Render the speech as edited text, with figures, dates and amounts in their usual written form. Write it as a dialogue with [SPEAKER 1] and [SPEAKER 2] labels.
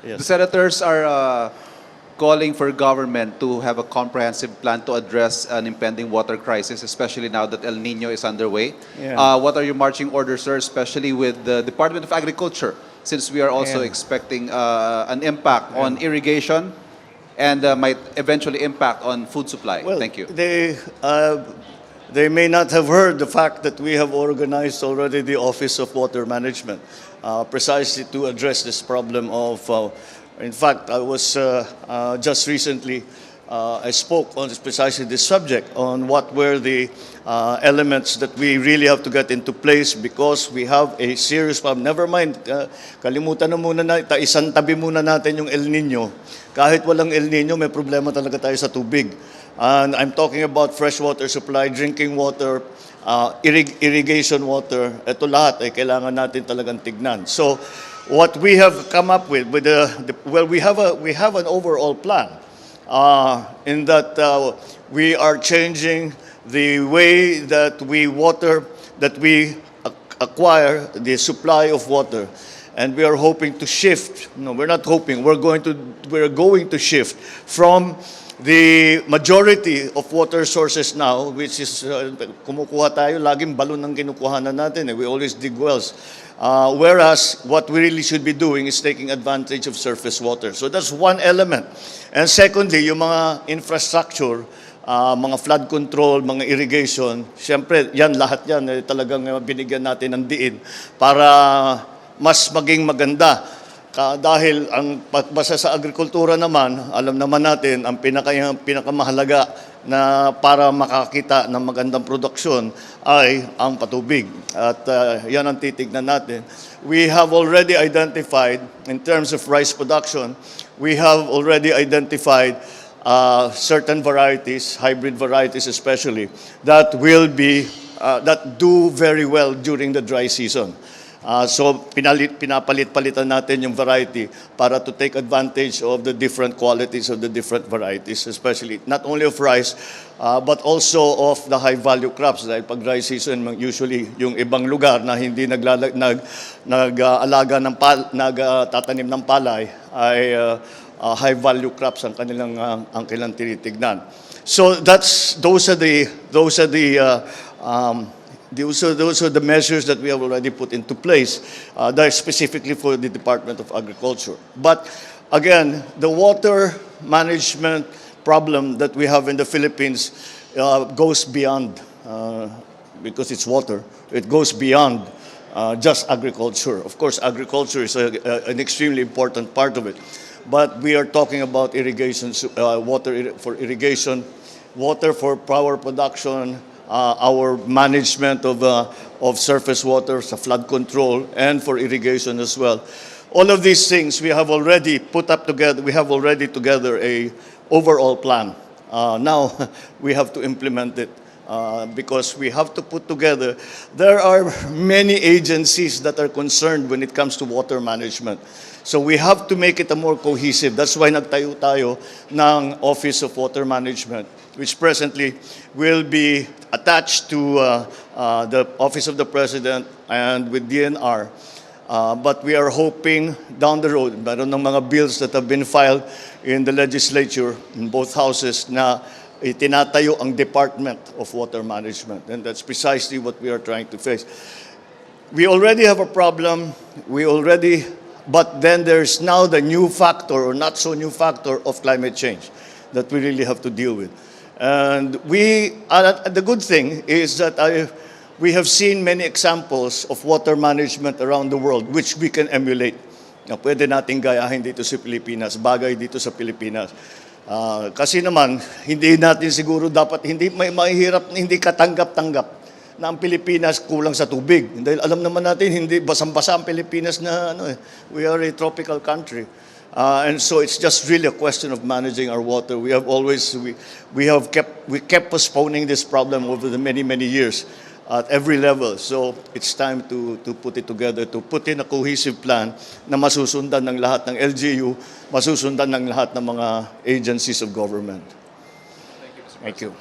[SPEAKER 1] Yes.
[SPEAKER 2] The senators are calling for government to have a comprehensive plan to address an impending water crisis, especially now that El Niño is underway.
[SPEAKER 1] Yeah.
[SPEAKER 2] What are your marching orders, sir, especially with the Department of Agriculture, since we are also
[SPEAKER 1] Yeah.
[SPEAKER 2] expecting an impact on irrigation and might eventually impact on food supply?
[SPEAKER 1] Well,
[SPEAKER 2] Thank you.
[SPEAKER 1] they may not have heard the fact that we have organized already the Office of Water Management, precisely to address this problem of. In fact, I was just recently. I spoke on precisely this subject on what were the elements that we really have to get into place because we have a serious problem. Never mind, kalimutan na muna isang tabi muna natin yung El Niño. Kahit walang El Niño, may problema talaga tayo sa tubig. And I'm talking about fresh water supply, drinking water, irrigation water. Ito lahat ay kailangan natin talagang tignan. So, what we have come up with we have an overall plan. In that we are changing the way that we acquire the supply of water, and we are hoping to shift. No, we're not hoping. We're going to shift from the majority of water sources now, which is kumukuha tayo, laging balon ang kinukuhanan natin. We always dig wells. Whereas what we really should be doing is taking advantage of surface water. So that's one element. And secondly, yung mga infrastructure, mga flood control, mga irrigation, siyempre, lahat yan, talagang binigyan natin ng diin para mas maging maganda. Dahil ang pagbasa sa agrikultura naman, alam naman natin, ang pinakamahalaga na para makakita ng magandang produksyon ay ang patubig. At yan ang titignan natin. We have already identified, in terms of rice production, we have already identified certain varieties, hybrid varieties especially, that do very well during the dry season. So pinapalit-palitan natin yung variety para to take advantage of the different qualities of the different varieties, especially not only of rice, but also of the high-value crops. Dahil pag dry season, usually yung ibang lugar na hindi nagtatanim ng palay ay high-value crops ang kanilang tinitignan. So those are the measures that we have already put into place that are specifically for the Department of Agriculture. But again, the water management problem that we have in the Philippines goes beyond, because it's water, it goes beyond just agriculture. Of course, agriculture is an extremely important part of it. But we are talking about irrigation, water for irrigation, water for power production, our management of surface water, sa flood control, and for irrigation as well. All of these things we have already together a overall plan. Now we have to implement it because we have to put together. There are many agencies that are concerned when it comes to water management. So we have to make it a more cohesive. That's why nagtayo tayo ng Office of Water Management, which presently will be attached to the Office of the President and with DNR. But we are hoping down the road, meron ng mga bills that have been filed in the legislature, in both houses, na itinatayo ang Department of Water Management. And that's precisely what we are trying to face. We already have a problem. But then there's now the new factor, or not so new factor, of climate change that we really have to deal with. And the good thing is that we have seen many examples of water management around the world which we can emulate. Na pwede nating gayahin dito sa Pilipinas, bagay dito sa Pilipinas. Kasi naman, hindi natin siguro dapat, hindi katanggap-tanggap na ang Pilipinas kulang sa tubig. Dahil alam naman natin, hindi basang-basa ang Pilipinas na we are a tropical country. And so it's just really a question of managing our water. We kept postponing this problem over the many years at every level. So it's time to put it together, to put in a cohesive plan na masusundan ng lahat ng LGU, masusundan ng lahat ng mga agencies of government.
[SPEAKER 2] Thank you, Mr.
[SPEAKER 1] Thank you.